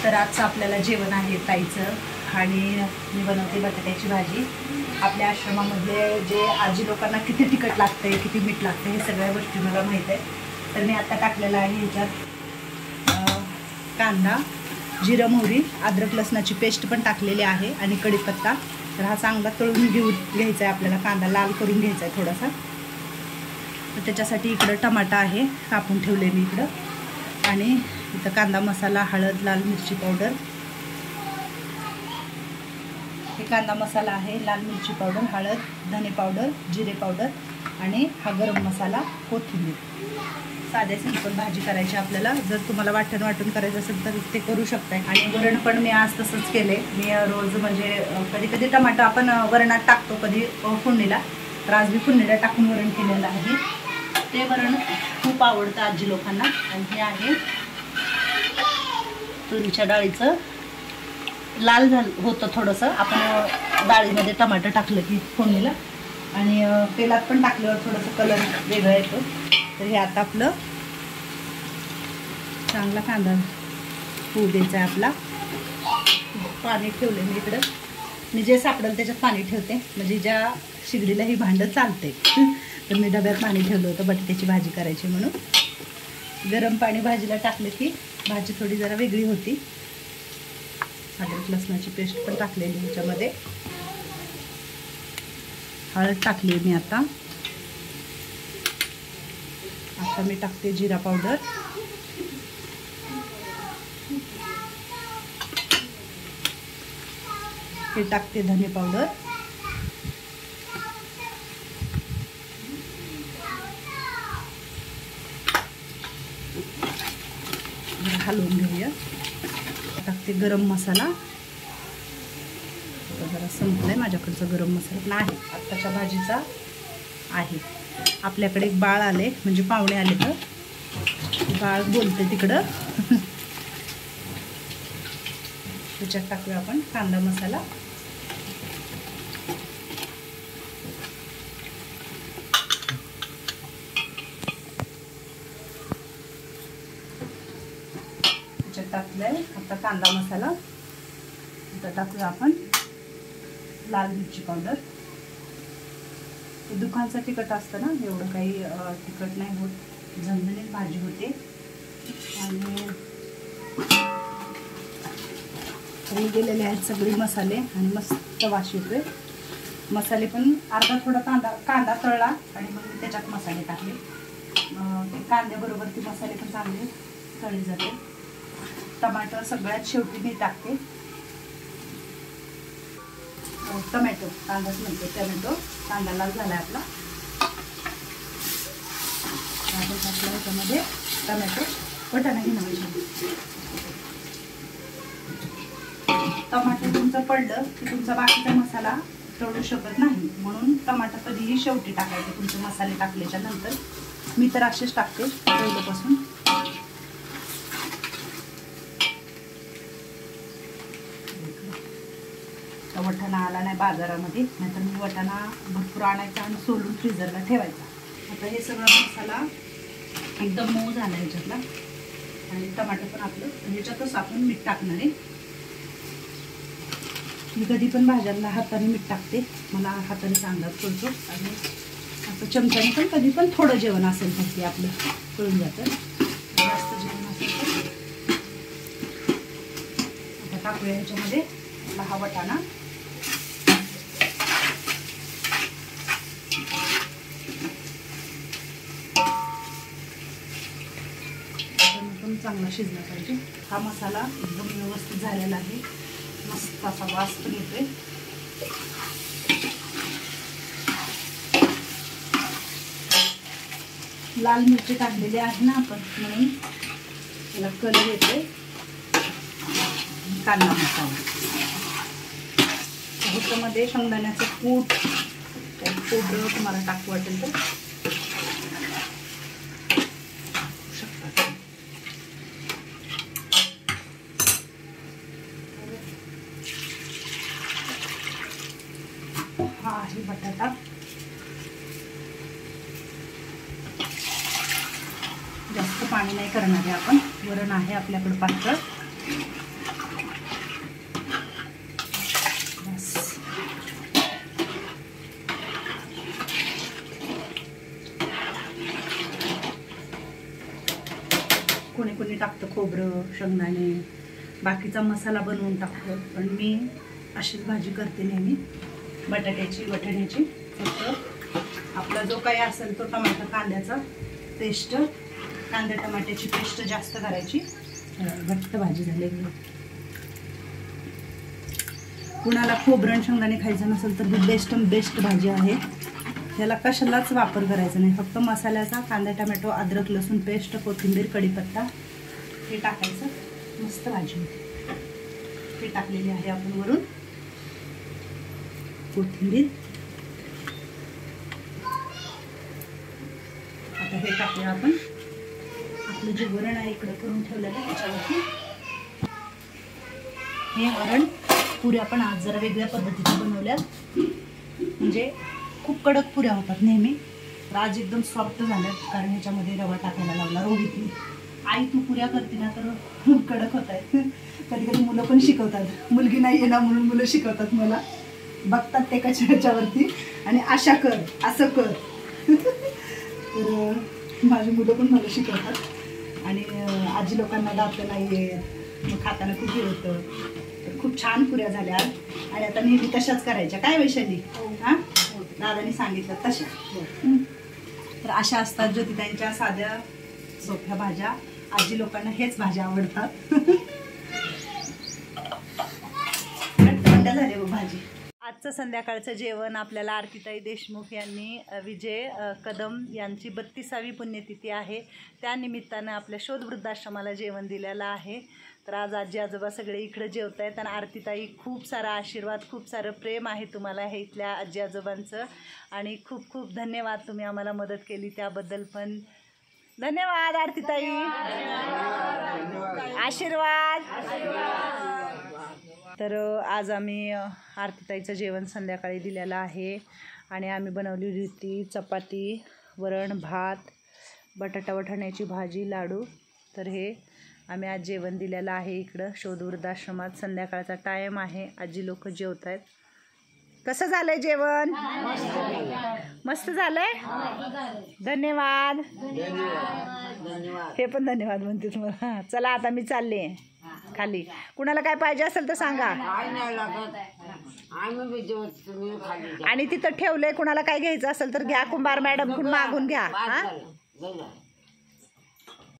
तर आजचं आपल्याला जेवण आहे ताईचं आणि मी बनवते बटाट्याची भाजी। आपल्या आश्रमामध्ये जे आजी लोकांना किती तिखट लागते, किती मीठ लागते हे सगळ्या गोष्टी मला माहीत आहे। तर मी आता टाकलेला आहे ह्याच्यात कांदा, जिरं, मोहरी, अद्रक लसणाची पेस्ट पण टाकलेली आहे आणि कढीपत्ता। तर हा चांगला तळून घ्यायचा आहे आपल्याला, कांदा लाल करून घ्यायचा आहे थोडासा। तर त्याच्यासाठी इकडं टमाटा आहे, कापून ठेवले मी इकडं, आणि इथं कांदा मसाला, हळद, लाल मिरची पावडर, हे कांदा मसाला आहे, लाल मिरची पावडर, हळद, धने पावडर, जिरे पावडर आणि हा गरम मसाला, कोथिंबीर। साध्या सिंपल भाजी करायची आपल्याला। जर तुम्हाला वाटण करायचं असेल तर ते करू शकताय। आणि वरण पण मी आज तसंच केले। मी रोज म्हणजे कधी कधी टमाटर आपण वरणात टाकतो, कधी फोडणीला, तर आज मी फोडणीला टाकून वरण केलेलं आहे। ते वरण खूप आवडतं आजी लोकांना। आणि हे आहे तुरीच्या डाळीचं, लाल होतं थोडंसं आपण डाळीमध्ये टमाटर टाकलं की फोडणीला, आणि तेलात पण टाकल्यावर थोडंसं कलर वेगळा येतो। तर हे आता आपलं चांगला कांदा होऊ द्यायचा आहे आपला। पाणी ठेवलं मी इकडं, मी जे सापडेल त्याच्यात पाणी ठेवते, म्हणजे ज्या शिगडीला ही भांडं चालते। तर मी डब्यात पाणी ठेवलं होतं बटाट्याची भाजी करायची म्हणून। गरम पाणी भाजीला टाकलं की भाजी थोडी जरा वेगळी होती। अद्रक लसणाची पेस्ट पण टाकलेली ह्याच्यामध्ये, हळद टाकली मी आता मी टाकते जिरा पावडर, हे टाकते धने पावडर, हलवून घेऊया। टाकते गरम मसाला, जरा संपलाय माझ्याकडचा गरम मसाला, पण आहे आत्ताच्या भाजीचा आहे। आपल्याकडे एक बाळ आले, म्हणजे पाहुणे आले, तर बाळ बोलते तिकडं। त्याच्यात टाकूया आपण कांदा मसाला, त्याच्यात टाकलाय आता कांदा मसाला। आता टाकूया आपण लाल मिरची पावडर। दुकानचं तिखट असतं ना, एवढं काही तिखट नाही होत, झणझणीत भाजी होते। आणि गेलेले आहेत सगळे मसाले आणि मस्त वास येतोय। मसाले पण अर्धा थोडा कांदा तळला आणि मग मी त्याच्यात मसाले टाकले। कांद्याबरोबर ते मसाले पण चांगले तळले जाते। टमाटर सगळ्यात शेवटी मी टाकते, टमॅटो, कांदाच म्हणते टमॅटो, कांदा लाल झाला आपला। आपण टाकला ह्याच्यामध्ये टमॅटो, वटाणा घेण्याची। टमाटर तुमचं पडलं की तुमचा बाकीचा मसाला तळू शकत नाही, म्हणून टमाटर कधीही शेवटी टाकायचं तुमचे मसाले टाकल्याच्या नंतर। मी तर असेच टाकते पहिल्यापासून। वटाणा आला नाही बाजारामध्ये, नाहीतर मी वटाणा भरपूर आणायचा आणि सोलून फ्रीजरला ठेवायचा। आता हे सगळा मसाला एकदम मऊ झाला ह्याच्यातला, आणि टमाटर पण आपलं, ह्याच्यातच आपण मीठ टाकणार आहे। मी कधी पण भाज्यांना हाताने मीठ टाकते, मला हाताने अंदाज कळतो। आणि असं चमच्याने पण कधी पण थोडं जेवण असेल तर ते आपलं कळून जातं। जास्त जेवण असेल तर आता टाकूया ह्याच्यामध्ये आपला हा वटाणा। पण चांगला शिजला पाहिजे। हा मसाला एकदम व्यवस्थित झालेला आहे, मस्त असा वास पण येतोय। लाल मिरची टाकलेली आहे ना आपण, म्हणून त्याला कलर येतोय। कांदा मसाला, ह्याच्यामध्ये शेंगदाण्याचं कूट, खोबरं तुम्हाला टाकू वाटेल तर हा आहे बटाटा। जास्त पाणी नाही करणार आहे आपण, वरण आहे आपल्याकडे पातळ। खोबरं, शेंगदाणे, बाकीचा मसाला बनवून टाकतो. पण मी अशीच भाजी करते नेहमी, बटाट्याची, वाटाण्याची. फक्त आपला जो काही असेल तो टमाटर कांद्याचा पेस्ट, कांदा टमाट्याची पेस्ट जास्त करायची. घट्ट भाजी झाली. कुणाला खोबरं शेंगदाणे खायचं नसेल तर ही बेस्ट भाजी आहे. ह्याला कशालाच वापर करायचा नाही, फक्त मसाल्याचा कांदा टमॅटो अद्रक लसूण पेस्ट, कोथिंबीर, कढीपत्ता हे टाकायचं. मस्त भाजी होते. हे टाकलेली आहे आपण वरून कोथिंबीर. आता हे टाकूया आपण आपलं जे वरण आहे इकडं करून ठेवलेलं आहे त्याच्यावरती. हे वरण पुऱ्या पण आज जरा वेगळ्या पद्धतीने बनवल्या, म्हणजे खूप कडक पुऱ्या होतात नेहमी. तर आज एकदम सॉफ्ट झाल्यात, कारण ह्याच्यामध्ये रवा टाकायला लावला रोहितने. आई तू पुऱ्या करते ना तर कडक होत आहेत. कधी कधी मुलं पण शिकवतात, मुलगी नाही आहे ना म्हणून मुलं शिकवतात मला, बघतात ते ह्याच्यावरती आणि अशा कर, असं कर. तर माझी मुलं पण मला शिकवतात. आणि आजी लोकांना दात नाही आहे, मग खाताना खूप हे होतं. तर खूप छान पुऱ्या झाल्या आणि आता नेहमी तशाच करायच्या. काय वैशाली? हां, दादानी सांगितलं तशा. तर अशा असतात ज्योती त्यांच्या साध्या सोप्या भाज्या. आजी लोकांना हेच भाज्या आवडतात. थंड झाले भाजी. आजचं संध्याकाळचं जेवण आपल्याला आरतीताई देशमुख यांनी, विजय कदम यांची 32वी पुण्यतिथी आहे, त्या निमित्तानं आपल्या शोध वृद्धाश्रमाला जेवण दिलेलं आहे. तर आज आजी आजोबा सगळे इकडे जेवत आहेत. आणि आरतीताई खूप सारा आशीर्वाद, खूप सारं प्रेम आहे तुम्हाला हे इथल्या आजी आजोबांचं. आणि खूप खूप धन्यवाद, तुम्ही आम्हाला मदत केली त्याबद्दल पण धन्यवाद. आरतीताई आशीर्वाद. तर आज आम्ही आरतीताईचं जेवण संध्याकाळी दिलेलं आहे. आणि आम्ही बनवलेली होती चपाती, वरण, भात, बटाटा वाटाण्याची भाजी, लाडू. तर हे आम्ही आज जेवण दिलेलं आहे इकडं शोध वृद्धाश्रमात. संध्याकाळचा टाईम आहे, आजी लोक जेवत आहेत. कसं झालंय जेवण? मस्त झालंय. धन्यवाद. हे पण धन्यवाद म्हणते तुम्हाला. चला आता मी चालले खाली. कुणाला काय पाहिजे असेल तर सांगा. आणि तिथं ठेवलंय, कुणाला काय घ्यायचं असेल तर घ्या. कुंभार मॅडम मागून घ्या. हा.